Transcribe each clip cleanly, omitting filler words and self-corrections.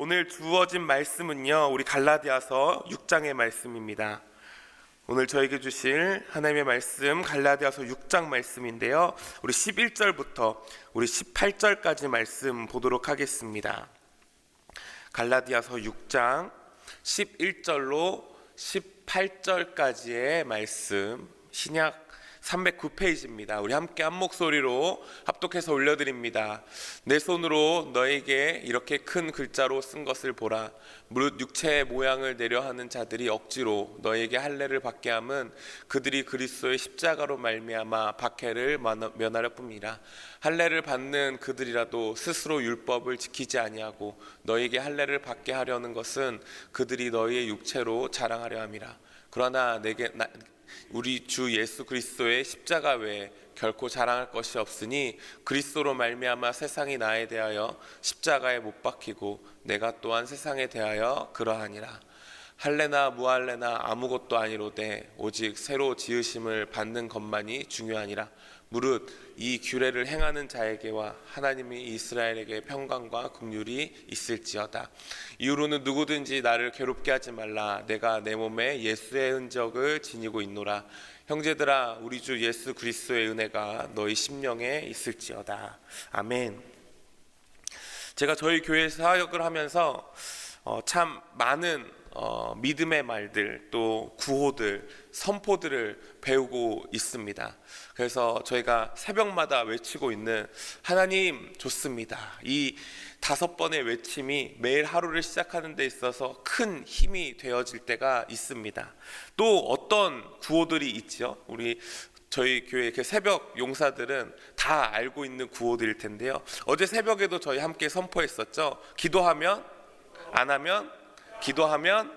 오늘 주어진 말씀은요, 우리 갈라디아서 6장의 말씀입니다. 오늘 저에게 주실 하나님의 말씀 갈라디아서 6장 말씀인데요, 우리 11절부터 우리 18절까지 말씀 보도록 하겠습니다. 갈라디아서 6장 11절로 18절까지의 말씀, 신약 309페이지입니다. 우리 함께 한 목소리로 합독해서 올려드립니다. 내 손으로 너에게 이렇게 큰 글자로 쓴 것을 보라. 무릇 육체의 모양을 내려 하는 자들이 억지로 너에게 할례를 받게 함은 그들이 그리스도의 십자가로 말미암아 박해를 면하려 뿐이라. 할례를 받는 그들이라도 스스로 율법을 지키지 아니하고 너에게 할례를 받게 하려는 것은 그들이 너희의 육체로 자랑하려 함이라. 그러나 우리 주 예수 그리스도의 십자가 외에 결코 자랑할 것이 없으니 그리스도로 말미암아 세상이 나에 대하여 십자가에 못 박히고 내가 또한 세상에 대하여 그러하니라. 할례나 무할례나 아무것도 아니로되 오직 새로 지으심을 받는 것만이 중요하니라. 무릇 이 규례를 행하는 자에게와 하나님이 이스라엘에게 평강과 긍휼이 있을지어다. 이후로는 누구든지 나를 괴롭게 하지 말라. 내가 내 몸에 예수의 흔적을 지니고 있노라. 형제들아, 우리 주 예수 그리스도의 은혜가 너희 심령에 있을지어다. 아멘. 제가 저희 교회 사역을 하면서 참 많은 믿음의 말들, 또 구호들, 선포들을 배우고 있습니다. 그래서 저희가 새벽마다 외치고 있는 하나님 좋습니다, 이 5번의 외침이 매일 하루를 시작하는 데 있어서 큰 힘이 되어질 때가 있습니다. 또 어떤 구호들이 있죠? 저희 교회 새벽 용사들은 다 알고 있는 구호들일 텐데요, 어제 새벽에도 저희 함께 선포했었죠. 기도하면 안 하면, 기도하면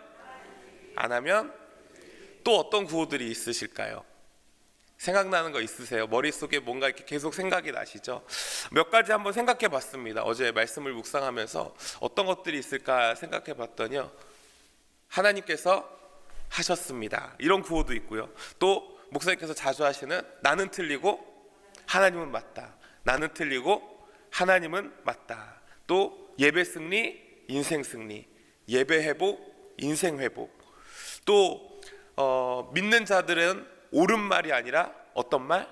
안 하면. 또 어떤 구호들이 있으실까요? 생각나는 거 있으세요? 머릿속에 뭔가 이렇게 계속 생각이 나시죠? 몇 가지 한번 생각해 봤습니다. 어제 말씀을 묵상하면서 어떤 것들이 있을까 생각해 봤더니요, 하나님께서 하셨습니다, 이런 구호도 있고요. 또 목사님께서 자주 하시는 나는 틀리고 하나님은 맞다, 나는 틀리고 하나님은 맞다. 또 예배 승리, 인생 승리, 예배 회복, 인생 회복. 또 믿는 자들은 옳은 말이 아니라 어떤 말?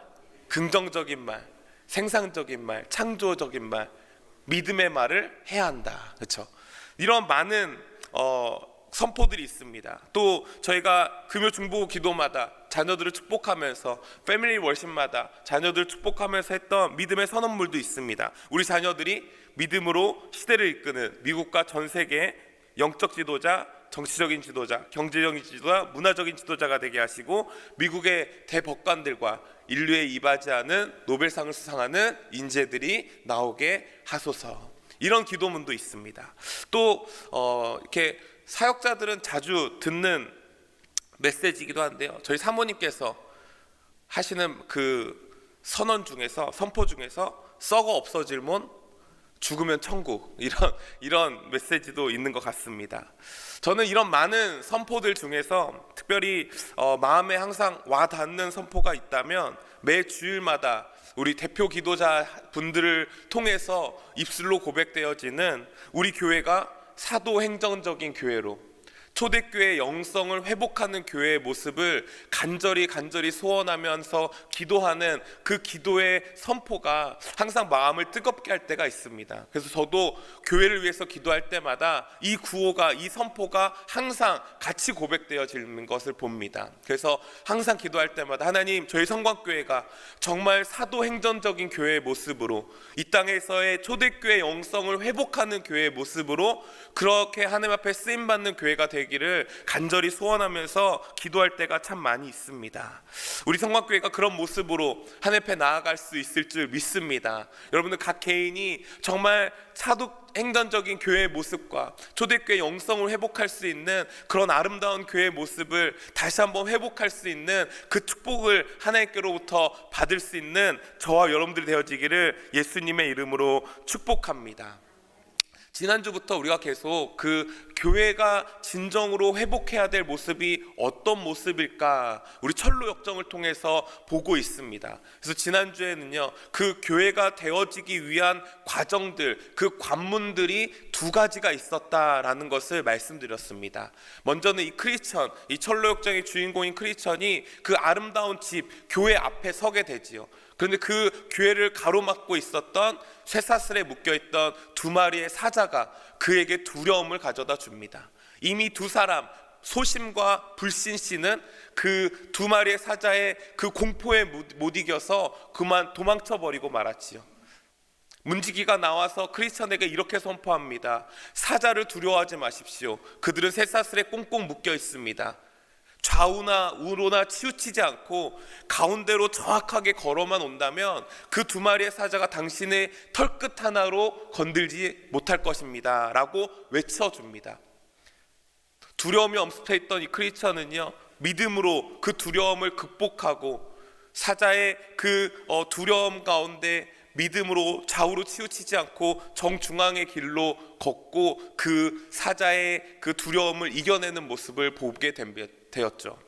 긍정적인 말, 생산적인 말, 창조적인 말, 믿음의 말을 해야 한다. 그렇죠? 이런 많은 선포들이 있습니다. 또 저희가 금요 중보 기도마다 자녀들을 축복하면서, 패밀리 월십마다 자녀들을 축복하면서 했던 믿음의 선언물도 있습니다. 우리 자녀들이 믿음으로 시대를 이끄는 미국과 전 세계의 영적 지도자, 정치적인 지도자, 경제적인 지도자, 문화적인 지도자가 되게 하시고 미국의 대법관들과 인류에 이바지하는 노벨상을 수상하는 인재들이 나오게 하소서. 이런 기도문도 있습니다. 또 이렇게 사역자들은 자주 듣는 메시지이기도 한데요, 저희 사모님께서 하시는 그 선언 중에서, 선포 중에서 썩어 없어질 몸, 죽으면 천국, 이런 메시지도 있는 것 같습니다. 저는 이런 많은 선포들 중에서 특별히 마음에 항상 와닿는 선포가 있다면 매 주일마다 우리 대표 기도자 분들을 통해서 입술로 고백되어지는 우리 교회가 사도행정적인 교회로, 초대교회의 영성을 회복하는 교회의 모습을 간절히 소원하면서 기도하는 그 기도의 선포가 항상 마음을 뜨겁게 할 때가 있습니다. 그래서 저도 교회를 위해서 기도할 때마다 이 구호가, 이 선포가 항상 같이 고백되어지는 것을 봅니다. 그래서 항상 기도할 때마다 하나님, 저희 성광교회가 정말 사도행전적인 교회의 모습으로, 이 땅에서의 초대교회의 영성을 회복하는 교회의 모습으로 그렇게 하나님 앞에 쓰임받는 교회가 되기를 간절히 소원하면서 기도할 때가 참 많이 있습니다. 우리 성곽교회가 그런 모습으로 하나님 앞에 나아갈 수 있을 줄 믿습니다. 여러분들 각 개인이 정말 사도행전적인 교회의 모습과 초대교회의 영성을 회복할 수 있는 그런 아름다운 교회의 모습을 다시 한번 회복할 수 있는 그 축복을 하나님께로부터 받을 수 있는 저와 여러분들이 되어지기를 예수님의 이름으로 축복합니다. 지난주부터 우리가 계속 그 교회가 진정으로 회복해야 될 모습이 어떤 모습일까 우리 철로 역정을 통해서 보고 있습니다. 그래서 지난주에는요, 그 교회가 되어지기 위한 과정들, 그 관문들이 두 가지가 있었다라는 것을 말씀드렸습니다. 먼저는 이 크리스천, 이 철로 역정의 주인공인 크리스천이 그 아름다운 집, 교회 앞에 서게 되지요. 그런데 그 교회를 가로막고 있었던 쇠사슬에 묶여있던 두 마리의 사자가 그에게 두려움을 가져다 줍니다. 이미 두 사람, 소심과 불신 씨는 그 두 마리의 사자의 그 공포에 못 이겨서 그만 도망쳐 버리고 말았지요. 문지기가 나와서 크리스천에게 이렇게 선포합니다. 사자를 두려워하지 마십시오. 그들은 쇠사슬에 꽁꽁 묶여 있습니다. 좌우나 우로나 치우치지 않고 가운데로 정확하게 걸어만 온다면 그 두 마리의 사자가 당신의 털끝 하나로 건들지 못할 것입니다 라고 외쳐줍니다. 두려움이 엄습해 있던 이 크리스천은요, 믿음으로 그 두려움을 극복하고 사자의 그 두려움 가운데 믿음으로 좌우로 치우치지 않고 정중앙의 길로 걷고 그 사자의 그 두려움을 이겨내는 모습을 보게 되었죠.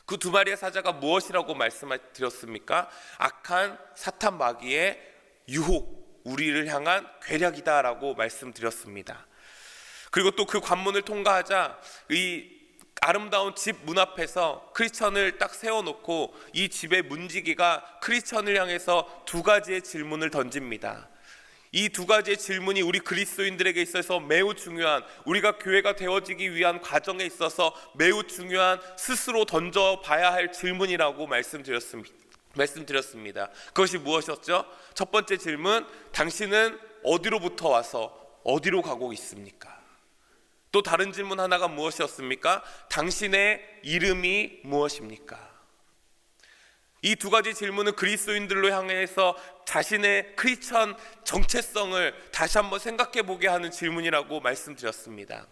그 두 마리의 사자가 무엇이라고 말씀드렸습니까? 악한 사탄 마귀의 유혹, 우리를 향한 괴략이다라고 말씀드렸습니다. 그리고 또 그 관문을 통과하자 이 아름다운 집 문 앞에서 크리스천을 딱 세워놓고 이 집의 문지기가 크리스천을 향해서 두 가지의 질문을 던집니다. 이 두 가지의 질문이 우리 그리스도인들에게 있어서 매우 중요한, 우리가 교회가 되어지기 위한 과정에 있어서 매우 중요한 스스로 던져봐야 할 질문이라고 말씀드렸습니다. 그것이 무엇이었죠? 첫 번째 질문, 당신은 어디로부터 와서 어디로 가고 있습니까? 또 다른 질문 하나가 무엇이었습니까? 당신의 이름이 무엇입니까? 이 두 가지 질문은 그리스도인들로 향해서 자신의 크리스천 정체성을 다시 한번 생각해 보게 하는 질문이라고 말씀드렸습니다.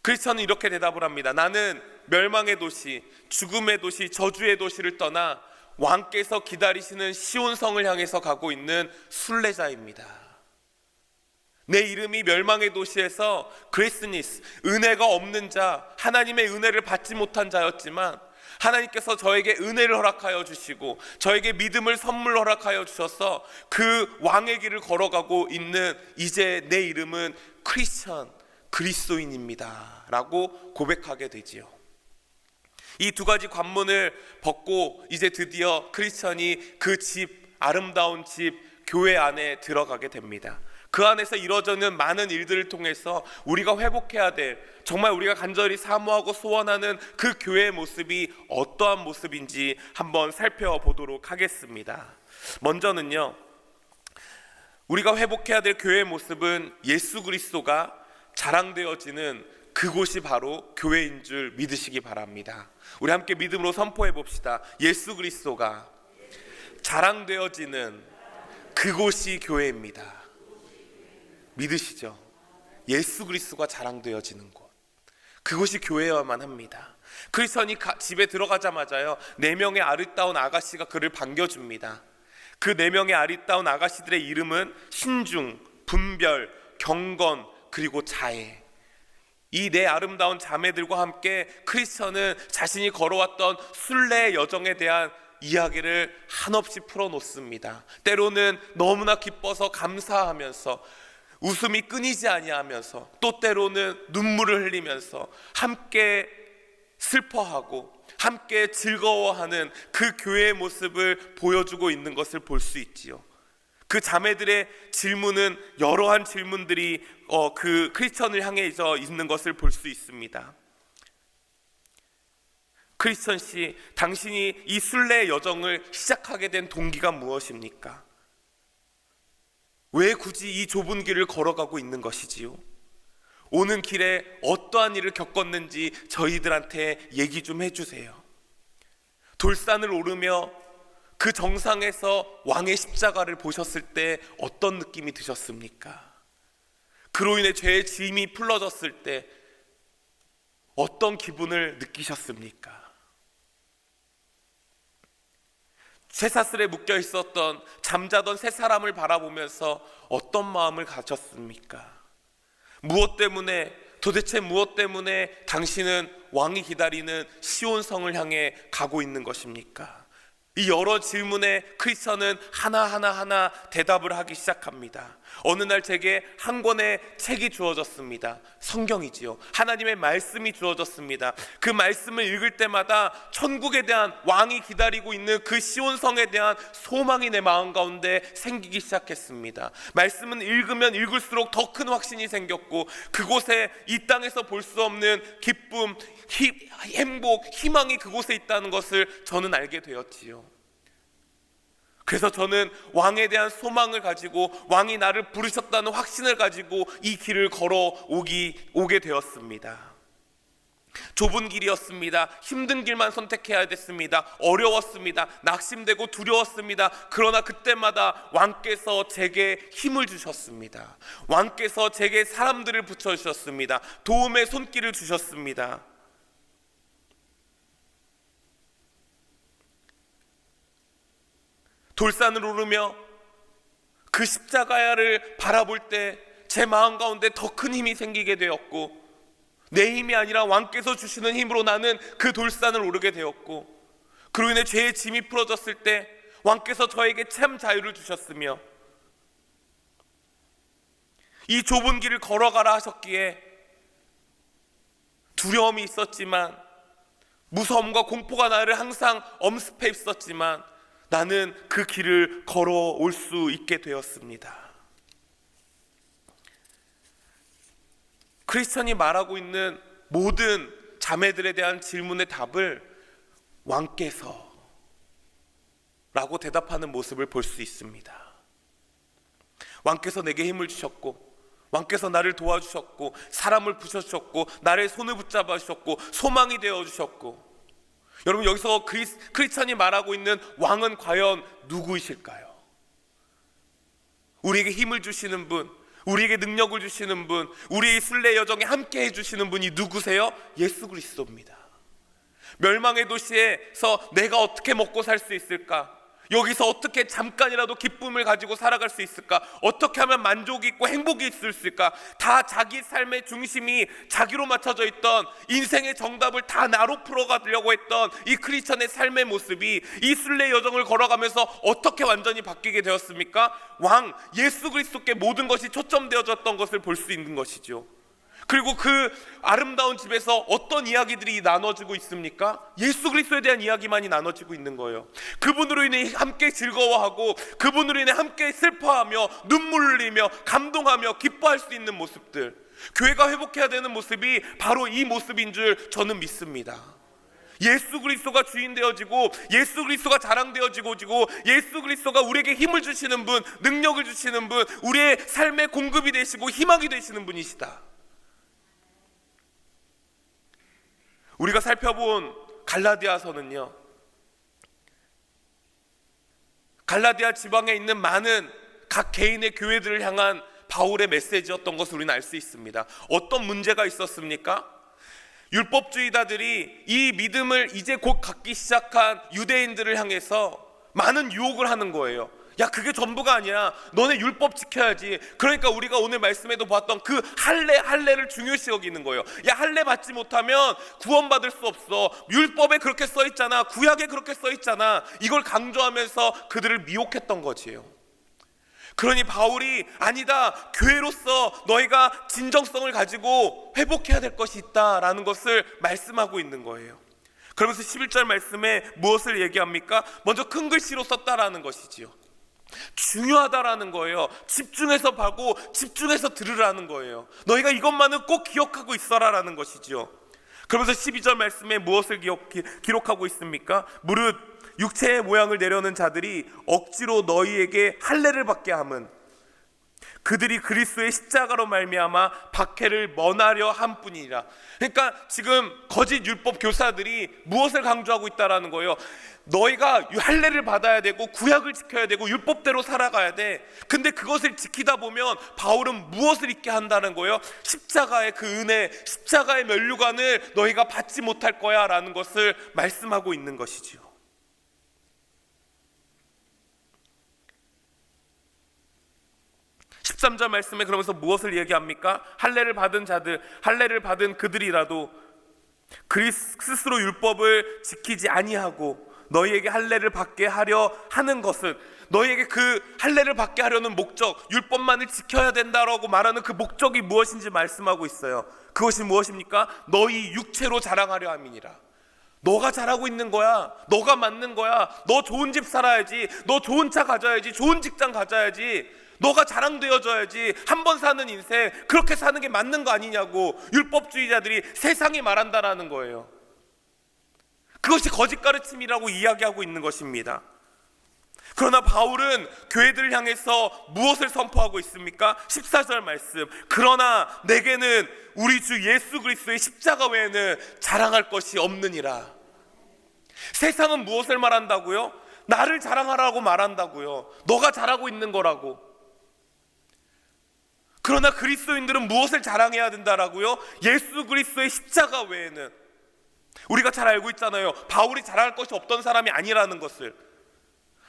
크리스천은 이렇게 대답을 합니다. 나는 멸망의 도시, 죽음의 도시, 저주의 도시를 떠나 왕께서 기다리시는 시온성을 향해서 가고 있는 순례자입니다. 내 이름이 멸망의 도시에서 그레스니스, 은혜가 없는 자, 하나님의 은혜를 받지 못한 자였지만 하나님께서 저에게 은혜를 허락하여 주시고 저에게 믿음을 선물로 허락하여 주셔서 그 왕의 길을 걸어가고 있는 이제 내 이름은 크리스천, 그리스도인입니다 라고 고백하게 되지요. 이 두 가지 관문을 벗고 이제 드디어 크리스천이 그 집, 아름다운 집, 교회 안에 들어가게 됩니다. 그 안에서 이루어지는 많은 일들을 통해서 우리가 회복해야 될, 정말 우리가 간절히 사모하고 소원하는 그 교회의 모습이 어떠한 모습인지 한번 살펴보도록 하겠습니다. 먼저는요, 우리가 회복해야 될 교회의 모습은 예수 그리스도가 자랑되어지는 그곳이 바로 교회인 줄 믿으시기 바랍니다. 우리 함께 믿음으로 선포해 봅시다. 예수 그리스도가 자랑되어지는 그곳이 교회입니다. 믿으시죠? 예수 그리스도가 자랑되어지는 곳, 그곳이 교회여야만 합니다. 크리스천이 집에 들어가자마자요, 4명의 아리따운 아가씨가 그를 반겨줍니다. 그 4명의 아리따운 아가씨들의 이름은 신중, 분별, 경건, 그리고 자애. 이 4 아름다운 자매들과 함께 크리스천은 자신이 걸어왔던 순례의 여정에 대한 이야기를 한없이 풀어놓습니다. 때로는 너무나 기뻐서 감사하면서 웃음이 끊이지 아니하면서, 또 때로는 눈물을 흘리면서 함께 슬퍼하고 함께 즐거워하는 그 교회의 모습을 보여주고 있는 것을 볼 수 있지요. 그 자매들의 질문은 여러한 질문들이 그 크리스천을 향해서 있는 것을 볼 수 있습니다. 크리스천 씨, 당신이 이 순례의 여정을 시작하게 된 동기가 무엇입니까? 왜 굳이 이 좁은 길을 걸어가고 있는 것이지요? 오는 길에 어떠한 일을 겪었는지 저희들한테 얘기 좀 해주세요. 돌산을 오르며 그 정상에서 왕의 십자가를 보셨을 때 어떤 느낌이 드셨습니까? 그로 인해 죄의 짐이 풀어졌을 때 어떤 기분을 느끼셨습니까? 쇠사슬에 묶여 있었던 잠자던 세 사람을 바라보면서 어떤 마음을 가졌습니까? 도대체 무엇 때문에 당신은 왕이 기다리는 시온성을 향해 가고 있는 것입니까? 이 여러 질문에 크리스천은 하나 대답을 하기 시작합니다. 어느 날 제게 한 권의 책이 주어졌습니다. 성경이지요. 하나님의 말씀이 주어졌습니다. 그 말씀을 읽을 때마다 천국에 대한, 왕이 기다리고 있는 그 시온성에 대한 소망이 내 마음 가운데 생기기 시작했습니다. 말씀은 읽으면 읽을수록 더 큰 확신이 생겼고, 그곳에 이 땅에서 볼 수 없는 기쁨, 행복, 희망이 그곳에 있다는 것을 저는 알게 되었지요. 그래서 저는 왕에 대한 소망을 가지고, 왕이 나를 부르셨다는 확신을 가지고 이 길을 오게 되었습니다. 좁은 길이었습니다. 힘든 길만 선택해야 됐습니다. 어려웠습니다. 낙심되고 두려웠습니다. 그러나 그때마다 왕께서 제게 힘을 주셨습니다. 왕께서 제게 사람들을 붙여주셨습니다. 도움의 손길을 주셨습니다. 돌산을 오르며 그 십자가를 바라볼 때 제 마음 가운데 더 큰 힘이 생기게 되었고, 내 힘이 아니라 왕께서 주시는 힘으로 나는 그 돌산을 오르게 되었고, 그로 인해 죄의 짐이 풀어졌을 때 왕께서 저에게 참 자유를 주셨으며, 이 좁은 길을 걸어가라 하셨기에 두려움이 있었지만, 무서움과 공포가 나를 항상 엄습해 있었지만, 나는 그 길을 걸어올 수 있게 되었습니다. 크리스천이 말하고 있는 모든 자매들에 대한 질문의 답을 왕께서 라고 대답하는 모습을 볼 수 있습니다. 왕께서 내게 힘을 주셨고, 왕께서 나를 도와주셨고, 사람을 부셔주셨고, 나를 손을 붙잡아 주셨고, 소망이 되어주셨고. 여러분, 여기서 크리스찬이 말하고 있는 왕은 과연 누구이실까요? 우리에게 힘을 주시는 분, 우리에게 능력을 주시는 분, 우리의 순례 여정에 함께 해주시는 분이 누구세요? 예수 그리스도입니다. 멸망의 도시에서 내가 어떻게 먹고 살 수 있을까? 여기서 어떻게 잠깐이라도 기쁨을 가지고 살아갈 수 있을까? 어떻게 하면 만족이 있고 행복이 있을 수 있을까? 다 자기 삶의 중심이 자기로 맞춰져 있던, 인생의 정답을 다 나로 풀어가려고 했던 이 크리스천의 삶의 모습이 이 순례 여정을 걸어가면서 어떻게 완전히 바뀌게 되었습니까? 왕 예수 그리스도께 모든 것이 초점되어졌던 것을 볼 수 있는 것이죠. 그리고 그 아름다운 집에서 어떤 이야기들이 나눠지고 있습니까? 예수 그리스도에 대한 이야기만이 나눠지고 있는 거예요. 그분으로 인해 함께 즐거워하고, 그분으로 인해 함께 슬퍼하며 눈물 흘리며 감동하며 기뻐할 수 있는 모습들, 교회가 회복해야 되는 모습이 바로 이 모습인 줄 저는 믿습니다. 예수 그리스도가 주인 되어지고, 예수 그리스도가 자랑되어지고, 예수 그리스도가 우리에게 힘을 주시는 분, 능력을 주시는 분, 우리의 삶의 공급이 되시고 희망이 되시는 분이시다. 우리가 살펴본 갈라디아서는요, 갈라디아 지방에 있는 많은 각 개인의 교회들을 향한 바울의 메시지였던 것을 우리는 알 수 있습니다. 어떤 문제가 있었습니까? 율법주의자들이 이 믿음을 이제 곧 갖기 시작한 유대인들을 향해서 많은 유혹을 하는 거예요. 야, 그게 전부가 아니야. 너네 율법 지켜야지. 그러니까 우리가 오늘 말씀에도 봤던 그 할례를 중요시 여기는 거예요. 야, 할례 받지 못하면 구원받을 수 없어. 율법에 그렇게 써 있잖아. 구약에 그렇게 써 있잖아. 이걸 강조하면서 그들을 미혹했던 거지요. 그러니 바울이 아니다, 교회로서 너희가 진정성을 가지고 회복해야 될 것이 있다라는 것을 말씀하고 있는 거예요. 그러면서 11절 말씀에 무엇을 얘기합니까? 먼저 큰 글씨로 썼다라는 것이지요. 중요하다라는 거예요. 집중해서 보고 집중해서 들으라는 거예요. 너희가 이것만은 꼭 기억하고 있어라라는 것이죠. 그러면서 12절 말씀에 무엇을 기록하고 있습니까? 무릇 육체의 모양을 내려는 자들이 억지로 너희에게 할례를 받게 함은 그들이 그리스도의 십자가로 말미암아 박해를 면하려 함뿐이라. 그러니까 지금 거짓 율법 교사들이 무엇을 강조하고 있다라는 거예요. 너희가 할례를 받아야 되고 구약을 지켜야 되고 율법대로 살아가야 돼. 근데 그것을 지키다 보면 바울은 무엇을 잊게 한다는 거예요? 십자가의 그 은혜, 십자가의 면류관을 너희가 받지 못할 거야 라는 것을 말씀하고 있는 것이지요. 13절 말씀에 그러면서 무엇을 얘기합니까? 할례를 받은 자들, 할례를 받은 그들이라도 스스로 율법을 지키지 아니하고 너희에게 할례를 받게 하려 하는 것은, 너희에게 그 할례를 받게 하려는 목적, 율법만을 지켜야 된다라고 말하는 그 목적이 무엇인지 말씀하고 있어요. 그것이 무엇입니까? 너희 육체로 자랑하려 함이니라. 너가 잘하고 있는 거야, 너가 맞는 거야, 너 좋은 집 살아야지, 너 좋은 차 가져야지, 좋은 직장 가져야지, 너가 자랑되어져야지, 한 번 사는 인생 그렇게 사는 게 맞는 거 아니냐고 율법주의자들이 세상에 말한다라는 거예요. 그것이 거짓 가르침이라고 이야기하고 있는 것입니다. 그러나 바울은 교회들을 향해서 무엇을 선포하고 있습니까? 14절 말씀, 그러나 내게는 우리 주 예수 그리스도의 십자가 외에는 자랑할 것이 없느니라. 세상은 무엇을 말한다고요? 나를 자랑하라고 말한다고요. 너가 잘하고 있는 거라고. 그러나 그리스도인들은 무엇을 자랑해야 된다라고요? 예수 그리스도의 십자가 외에는. 우리가 잘 알고 있잖아요. 바울이 자랑할 것이 없던 사람이 아니라는 것을.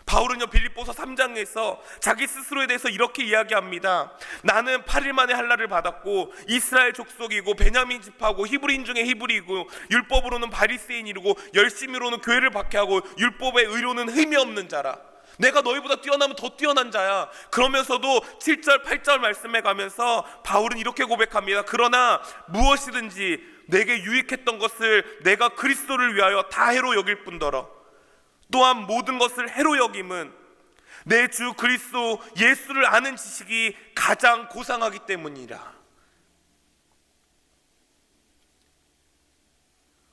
바울은요, 빌립보서 3장에서 자기 스스로에 대해서 이렇게 이야기합니다. 나는 8일 만에 할례를 받았고 이스라엘 족속이고 베냐민 지파고 히브리인 중에 히브리이고 율법으로는 바리새인이고 열심히로는 교회를 박해하고 율법의 의로는 흠이 없는 자라. 내가 너희보다 뛰어나면 더 뛰어난 자야. 그러면서도 7절 8절 말씀에 가면서 바울은 이렇게 고백합니다. 그러나 무엇이든지 내게 유익했던 것을 내가 그리스도를 위하여 다 해로 여길 뿐더러 또한 모든 것을 해로 여김은 내 주 그리스도 예수를 아는 지식이 가장 고상하기 때문이라.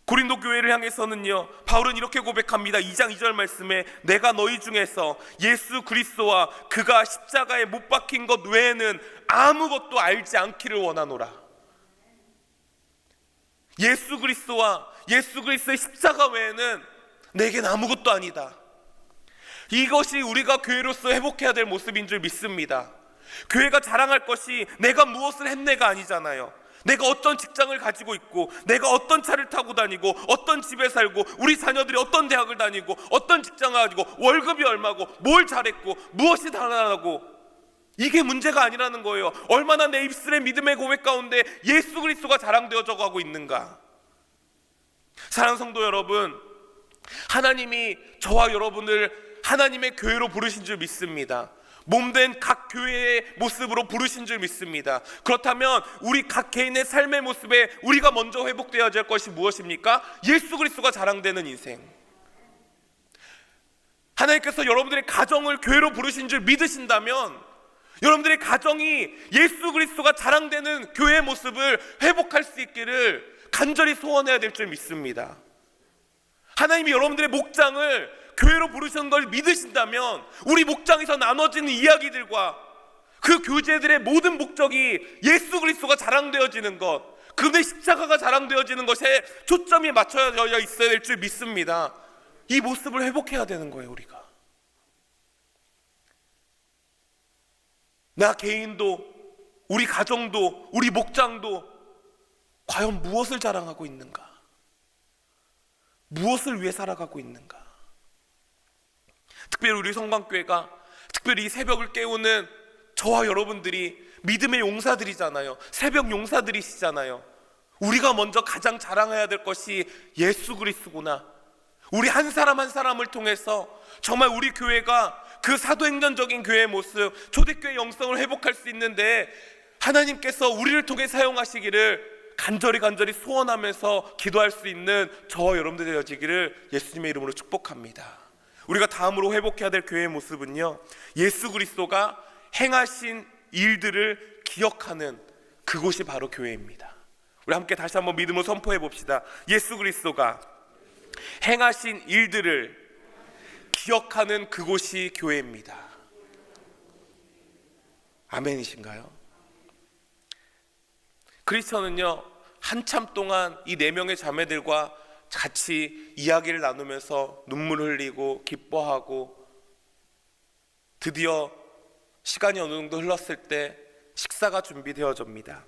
고린도 교회를 향해서는요, 바울은 이렇게 고백합니다. 2장 2절 말씀에 내가 너희 중에서 예수 그리스도와 그가 십자가에 못 박힌 것 외에는 아무것도 알지 않기를 원하노라. 예수 그리스도와 예수 그리스도의 십자가 외에는 내겐 아무것도 아니다. 이것이 우리가 교회로서 회복해야 될 모습인 줄 믿습니다. 교회가 자랑할 것이 내가 무엇을 했네가 아니잖아요. 내가 어떤 직장을 가지고 있고, 내가 어떤 차를 타고 다니고, 어떤 집에 살고, 우리 자녀들이 어떤 대학을 다니고, 어떤 직장을 가지고, 월급이 얼마고, 뭘 잘했고, 무엇이 당연하고, 이게 문제가 아니라는 거예요. 얼마나 내 입술의 믿음의 고백 가운데 예수 그리스도가 자랑되어져 가고 있는가. 사랑하는 성도 여러분, 하나님이 저와 여러분을 하나님의 교회로 부르신 줄 믿습니다. 몸된 각 교회의 모습으로 부르신 줄 믿습니다. 그렇다면 우리 각 개인의 삶의 모습에 우리가 먼저 회복되어야 할 것이 무엇입니까? 예수 그리스도가 자랑되는 인생. 하나님께서 여러분들의 가정을 교회로 부르신 줄 믿으신다면 여러분들의 가정이 예수 그리스도가 자랑되는 교회의 모습을 회복할 수 있기를 간절히 소원해야 될 줄 믿습니다. 하나님이 여러분들의 목장을 교회로 부르시는 걸 믿으신다면 우리 목장에서 나눠지는 이야기들과 그 교제들의 모든 목적이 예수 그리스도가 자랑되어지는 것, 그분의 십자가가 자랑되어지는 것에 초점이 맞춰져 있어야 될 줄 믿습니다. 이 모습을 회복해야 되는 거예요. 우리가 나 개인도, 우리 가정도, 우리 목장도 과연 무엇을 자랑하고 있는가? 무엇을 위해 살아가고 있는가? 특별히 우리 성광교회가, 특별히 이 새벽을 깨우는 저와 여러분들이 믿음의 용사들이잖아요. 새벽 용사들이시잖아요. 우리가 먼저 가장 자랑해야 될 것이 예수 그리스도구나. 우리 한 사람 한 사람을 통해서 정말 우리 교회가 그 사도행전적인 교회의 모습, 초대교회 영성을 회복할 수 있는데 하나님께서 우리를 통해 사용하시기를 간절히 소원하면서 기도할 수 있는 저와 여러분들 되어지기를 예수님의 이름으로 축복합니다. 우리가 다음으로 회복해야 될 교회의 모습은요, 예수 그리스도가 행하신 일들을 기억하는 그곳이 바로 교회입니다. 우리 함께 다시 한번 믿음으로 선포해 봅시다. 예수 그리스도가 행하신 일들을 기억하는 그곳이 교회입니다. 아멘이신가요? 크리스천은요, 한참 동안 이 4명의 자매들과 같이 이야기를 나누면서 눈물 흘리고 기뻐하고 드디어 시간이 어느 정도 흘렀을 때 식사가 준비되어집니다.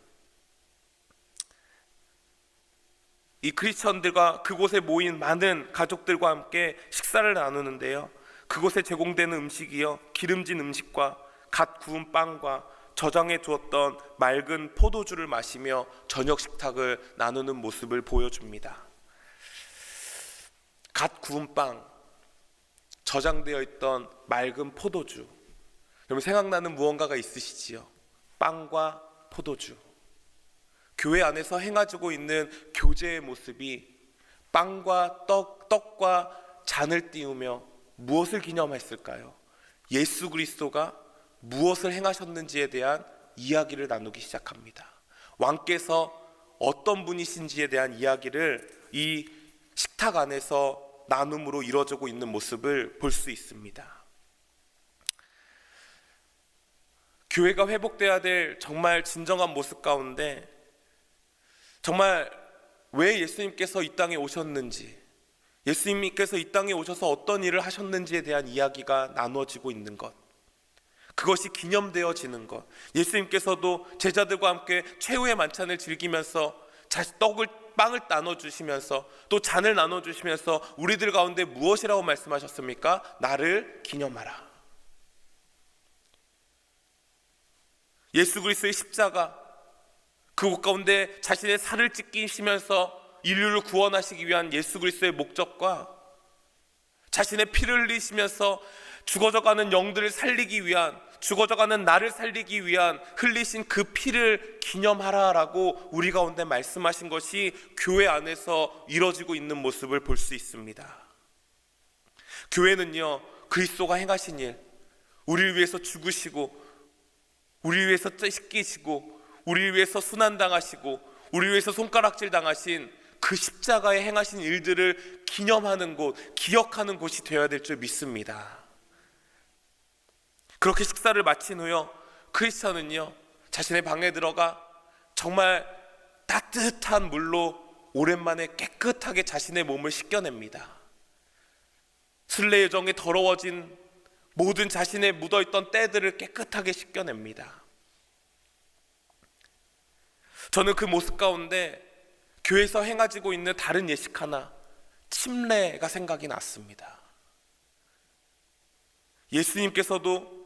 이 크리스천들과 그곳에 모인 많은 가족들과 함께 식사를 나누는데요, 그곳에 제공되는 음식이요, 기름진 음식과 갓 구운 빵과 저장해 두었던 맑은 포도주를 마시며 저녁 식탁을 나누는 모습을 보여줍니다. 갓 구운 빵, 저장되어 있던 맑은 포도주. 여러분 생각나는 무언가가 있으시지요? 빵과 포도주. 교회 안에서 행해지고 있는 교제의 모습이 빵과 떡과 잔을 띄우며 무엇을 기념했을까요? 예수 그리스도가 무엇을 행하셨는지에 대한 이야기를 나누기 시작합니다. 왕께서 어떤 분이신지에 대한 이야기를 이 식탁 안에서 나눔으로 이루어지고 있는 모습을 볼 수 있습니다. 교회가 회복돼야 될 정말 진정한 모습 가운데 정말 왜 예수님께서 이 땅에 오셨는지, 예수님께서 이 땅에 오셔서 어떤 일을 하셨는지에 대한 이야기가 나누어지고 있는 것, 그것이 기념되어지는 것, 예수님께서도 제자들과 함께 최후의 만찬을 즐기면서 빵을 나눠주시면서 또 잔을 나눠주시면서 우리들 가운데 무엇이라고 말씀하셨습니까? 나를 기념하라. 예수 그리스도의 십자가, 그곳 가운데 자신의 살을 찢기시면서 인류를 구원하시기 위한 예수 그리스도의 목적과 자신의 피를 흘리시면서 죽어져가는 영들을 살리기 위한, 죽어져가는 나를 살리기 위한 흘리신 그 피를 기념하라라고 우리 가운데 말씀하신 것이 교회 안에서 이루어지고 있는 모습을 볼 수 있습니다. 교회는요, 그리스도가 행하신 일, 우리를 위해서 죽으시고 우리를 위해서 찢기시고 우리를 위해서 순환당하시고 우리를 위해서 손가락질 당하신 그 십자가에 행하신 일들을 기념하는 곳, 기억하는 곳이 되어야 될 줄 믿습니다. 그렇게 식사를 마친 후요, 크리스천은요 자신의 방에 들어가 정말 따뜻한 물로 오랜만에 깨끗하게 자신의 몸을 씻겨냅니다. 순례 여정에 더러워진 모든 자신의 묻어있던 때들을 깨끗하게 씻겨냅니다. 저는 그 모습 가운데 교회에서 행해지고 있는 다른 예식 하나, 침례가 생각이 났습니다. 예수님께서도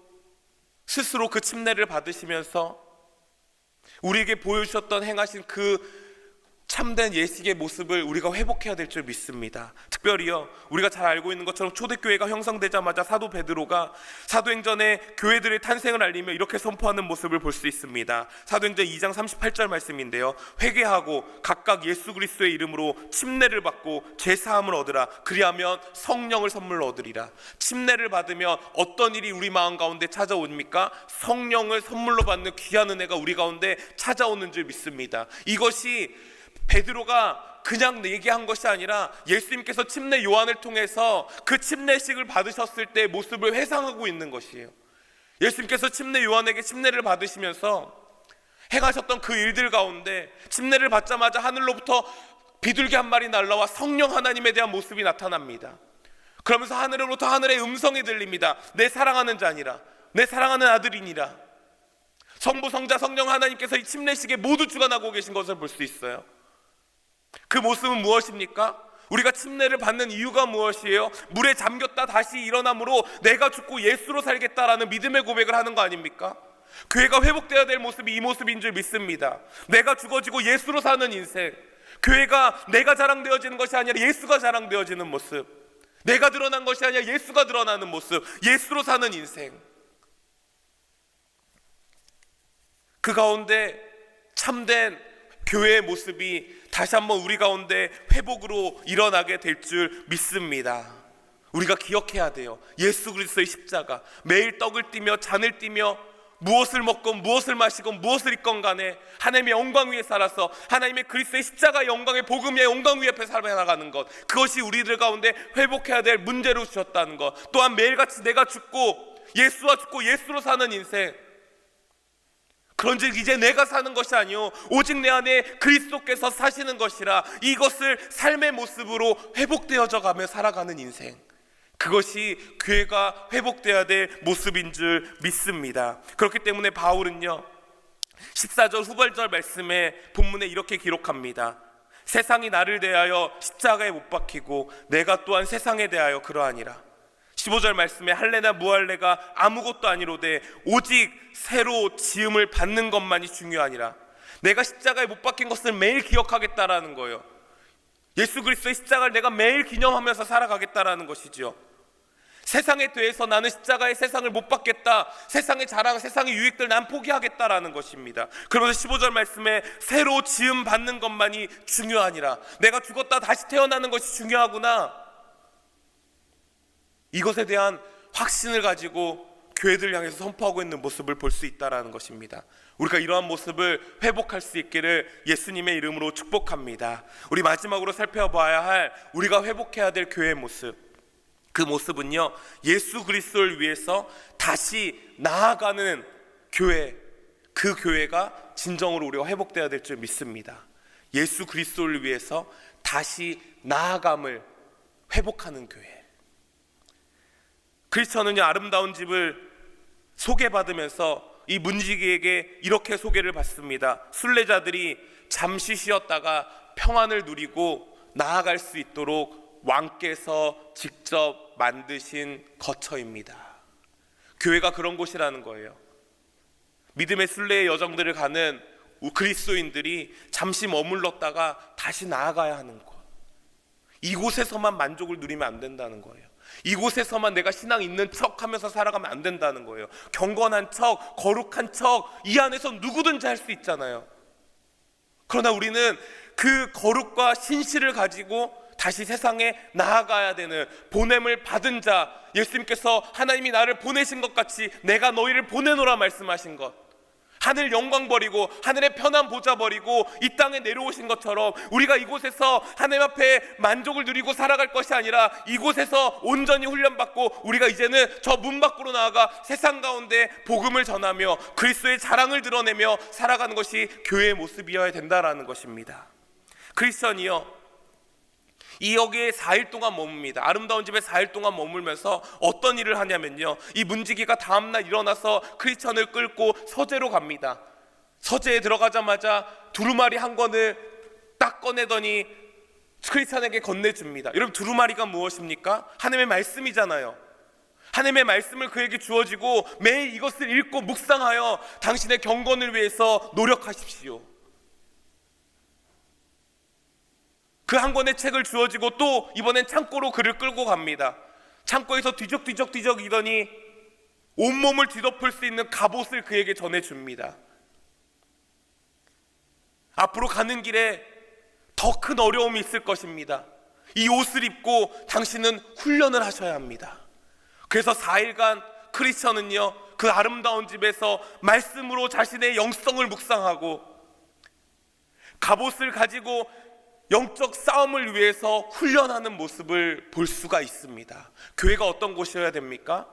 스스로 그 침례를 받으시면서 우리에게 보여주셨던 행하신 그 참된 예식의 모습을 우리가 회복해야 될 줄 믿습니다. 특별히요, 우리가 잘 알고 있는 것처럼 초대교회가 형성되자마자 사도 베드로가 사도행전의 교회들의 탄생을 알리며 이렇게 선포하는 모습을 볼 수 있습니다. 사도행전 2장 38절 말씀인데요, 회개하고 각각 예수 그리스도의 이름으로 침례를 받고 죄사함을 얻으라. 그리하면 성령을 선물로 얻으리라. 침례를 받으면 어떤 일이 우리 마음 가운데 찾아옵니까? 성령을 선물로 받는 귀한 은혜가 우리 가운데 찾아오는 줄 믿습니다. 이것이 베드로가 그냥 얘기한 것이 아니라 예수님께서 침례 요한을 통해서 그 침례식을 받으셨을 때의 모습을 회상하고 있는 것이에요. 예수님께서 침례 요한에게 침례를 받으시면서 행하셨던 그 일들 가운데 침례를 받자마자 하늘로부터 비둘기 한 마리 날라와 성령 하나님에 대한 모습이 나타납니다. 그러면서 하늘로부터 하늘의 음성이 들립니다. 내 사랑하는 자니라, 내 사랑하는 아들이니라. 성부, 성자, 성령 하나님께서 이 침례식에 모두 주관하고 계신 것을 볼 수 있어요. 그 모습은 무엇입니까? 우리가 침례를 받는 이유가 무엇이에요? 물에 잠겼다 다시 일어남으로 내가 죽고 예수로 살겠다라는 믿음의 고백을 하는 거 아닙니까? 교회가 회복되어야 될 모습이 이 모습인 줄 믿습니다. 내가 죽어지고 예수로 사는 인생, 교회가 내가 자랑되어지는 것이 아니라 예수가 자랑되어지는 모습, 내가 드러난 것이 아니라 예수가 드러나는 모습, 예수로 사는 인생. 그 가운데 참된 교회의 모습이 다시 한번 우리 가운데 회복으로 일어나게 될 줄 믿습니다. 우리가 기억해야 돼요. 예수 그리스도의 십자가, 매일 떡을 띠며 잔을 띠며 무엇을 먹건 무엇을 마시건 무엇을 입건 간에 하나님의 영광 위에 살아서 하나님의 그리스도의 십자가 영광의 복음의 영광 위에 살아나가는 것, 그것이 우리들 가운데 회복해야 될 문제로 주셨다는 것. 또한 매일같이 내가 죽고 예수와 죽고 예수로 사는 인생, 그런즉 이제 내가 사는 것이 아니요 오직 내 안에 그리스도께서 사시는 것이라, 이것을 삶의 모습으로 회복되어져 가며 살아가는 인생, 그것이 교회가 회복되어야 될 모습인 줄 믿습니다. 그렇기 때문에 바울은요 14절 후반절 말씀에 본문에 이렇게 기록합니다. 세상이 나를 대하여 십자가에 못 박히고 내가 또한 세상에 대하여 그러하니라. 15절 말씀에 할례나 무할례가 아무것도 아니로되 오직 새로 지음을 받는 것만이 중요하니라. 내가 십자가에 못 박힌 것을 매일 기억하겠다라는 거예요. 예수 그리스도의 십자가를 내가 매일 기념하면서 살아가겠다라는 것이지요. 세상에 대해서 나는 십자가의 세상을 못 받겠다, 세상의 자랑, 세상의 유익들 난 포기하겠다라는 것입니다. 그러면서 15절 말씀에 새로 지음 받는 것만이 중요하니라. 내가 죽었다 다시 태어나는 것이 중요하구나, 이것에 대한 확신을 가지고 교회들 향해서 선포하고 있는 모습을 볼 수 있다는 것입니다. 우리가 이러한 모습을 회복할 수 있기를 예수님의 이름으로 축복합니다. 우리 마지막으로 살펴봐야 할, 우리가 회복해야 될 교회의 모습, 그 모습은요, 예수 그리스도를 위해서 다시 나아가는 교회, 그 교회가 진정으로 우리가 회복되어야 될 줄 믿습니다. 예수 그리스도를 위해서 다시 나아감을 회복하는 교회. 크리스천은요, 아름다운 집을 소개받으면서 이 문지기에게 이렇게 소개를 받습니다. 순례자들이 잠시 쉬었다가 평안을 누리고 나아갈 수 있도록 왕께서 직접 만드신 거처입니다. 교회가 그런 곳이라는 거예요. 믿음의 순례의 여정들을 가는 그리스도인들이 잠시 머물렀다가 다시 나아가야 하는 곳, 이곳에서만 만족을 누리면 안 된다는 거예요. 이곳에서만 내가 신앙 있는 척 하면서 살아가면 안 된다는 거예요. 경건한 척, 거룩한 척, 이 안에서 누구든지 할 수 있잖아요. 그러나 우리는 그 거룩과 신실을 가지고 다시 세상에 나아가야 되는, 보냄을 받은 자, 예수님께서 하나님이 나를 보내신 것 같이 내가 너희를 보내노라 말씀하신 것, 하늘 영광 버리고 하늘의 편안 보좌 버리고 이 땅에 내려오신 것처럼 우리가 이곳에서 하나님 앞에 만족을 누리고 살아갈 것이 아니라 이곳에서 온전히 훈련받고 우리가 이제는 저 문 밖으로 나아가 세상 가운데 복음을 전하며 그리스도의 자랑을 드러내며 살아가는 것이 교회의 모습이어야 된다라는 것입니다. 크리스천이요, 이 여기에 4일 동안 머뭅니다. 아름다운 집에 4일 동안 머물면서 어떤 일을 하냐면요, 이 문지기가 다음날 일어나서 크리스천을 끌고 서재로 갑니다. 서재에 들어가자마자 두루마리 한 권을 딱 꺼내더니 크리스천에게 건네줍니다. 여러분, 두루마리가 무엇입니까? 하나님의 말씀이잖아요. 하나님의 말씀을 그에게 주어지고 매일 이것을 읽고 묵상하여 당신의 경건을 위해서 노력하십시오. 그 한 권의 책을 주어지고 또 이번엔 창고로 그를 끌고 갑니다. 창고에서 뒤적이더니 온몸을 뒤덮을 수 있는 갑옷을 그에게 전해줍니다. 앞으로 가는 길에 더 큰 어려움이 있을 것입니다. 이 옷을 입고 당신은 훈련을 하셔야 합니다. 그래서 4일간 크리스천은요, 그 아름다운 집에서 말씀으로 자신의 영성을 묵상하고 갑옷을 가지고 영적 싸움을 위해서 훈련하는 모습을 볼 수가 있습니다. 교회가 어떤 곳이어야 됩니까?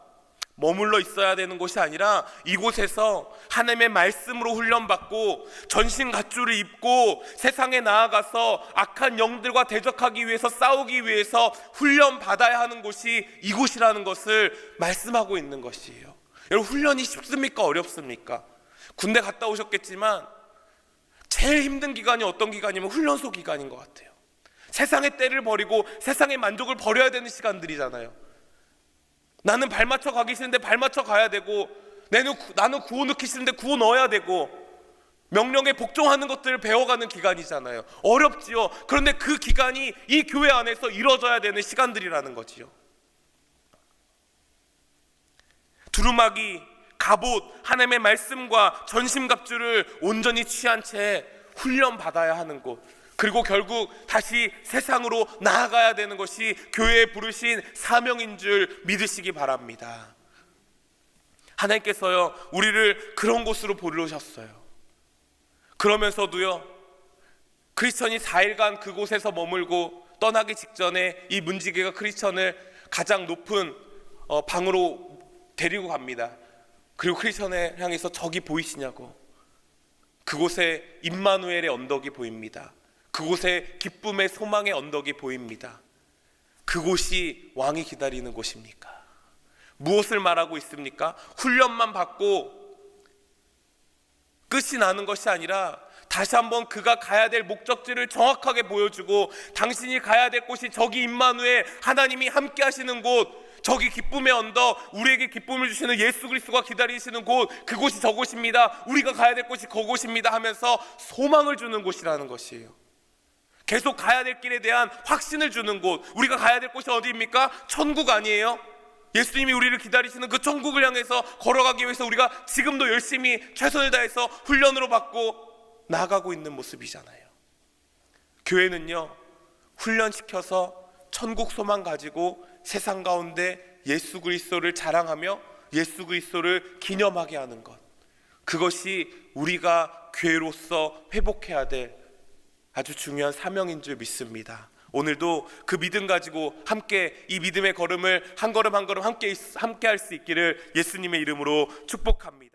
머물러 있어야 되는 곳이 아니라 이곳에서 하나님의 말씀으로 훈련받고 전신갑주를 입고 세상에 나아가서 악한 영들과 대적하기 위해서, 싸우기 위해서 훈련받아야 하는 곳이 이곳이라는 것을 말씀하고 있는 것이에요. 여러분, 훈련이 쉽습니까? 어렵습니까? 군대 갔다 오셨겠지만 제일 힘든 기간이 어떤 기간이면 훈련소 기간인 것 같아요. 세상의 때를 버리고 세상의 만족을 버려야 되는 시간들이잖아요. 나는 발 맞춰 가기 싫은데 발 맞춰 가야 되고, 나는 구호 넣기 싫은데 구호 넣어야 되고, 명령에 복종하는 것들을 배워가는 기간이잖아요. 어렵지요. 그런데 그 기간이 이 교회 안에서 이루어져야 되는 시간들이라는 거지요. 두루마기, 갑옷, 하나님의 말씀과 전심갑주를 온전히 취한 채 훈련받아야 하는 곳, 그리고 결국 다시 세상으로 나아가야 되는 것이 교회에 부르신 사명인 줄 믿으시기 바랍니다. 하나님께서요, 우리를 그런 곳으로 부르셨어요. 그러면서도요, 크리스천이 4일간 그곳에서 머물고 떠나기 직전에 이 문지기가 크리스천을 가장 높은 방으로 데리고 갑니다. 그리고 크리스천을 향해서 저기 보이시냐고, 그곳에 임마누엘의 언덕이 보입니다. 그곳에 기쁨의 소망의 언덕이 보입니다. 그곳이 왕이 기다리는 곳입니까? 무엇을 말하고 있습니까? 훈련만 받고 끝이 나는 것이 아니라 다시 한번 그가 가야 될 목적지를 정확하게 보여주고, 당신이 가야 될 곳이 저기 임마누엘, 하나님이 함께 하시는 곳, 저기 기쁨의 언덕, 우리에게 기쁨을 주시는 예수 그리스도가 기다리시는 곳, 그곳이 저곳입니다. 우리가 가야 될 곳이 그곳입니다 하면서 소망을 주는 곳이라는 것이에요. 계속 가야 될 길에 대한 확신을 주는 곳, 우리가 가야 될 곳이 어디입니까? 천국 아니에요? 예수님이 우리를 기다리시는 그 천국을 향해서 걸어가기 위해서 우리가 지금도 열심히 최선을 다해서 훈련으로 받고 나아가고 있는 모습이잖아요. 교회는요, 훈련시켜서 천국 소망 가지고 세상 가운데 예수 그리스도를 자랑하며 예수 그리스도를 기념하게 하는 것, 그것이 우리가 교회로서 회복해야 될 아주 중요한 사명인 줄 믿습니다. 오늘도 그 믿음 가지고 함께 이 믿음의 걸음을 한 걸음 한 걸음 함께 할 수 있기를 예수님의 이름으로 축복합니다.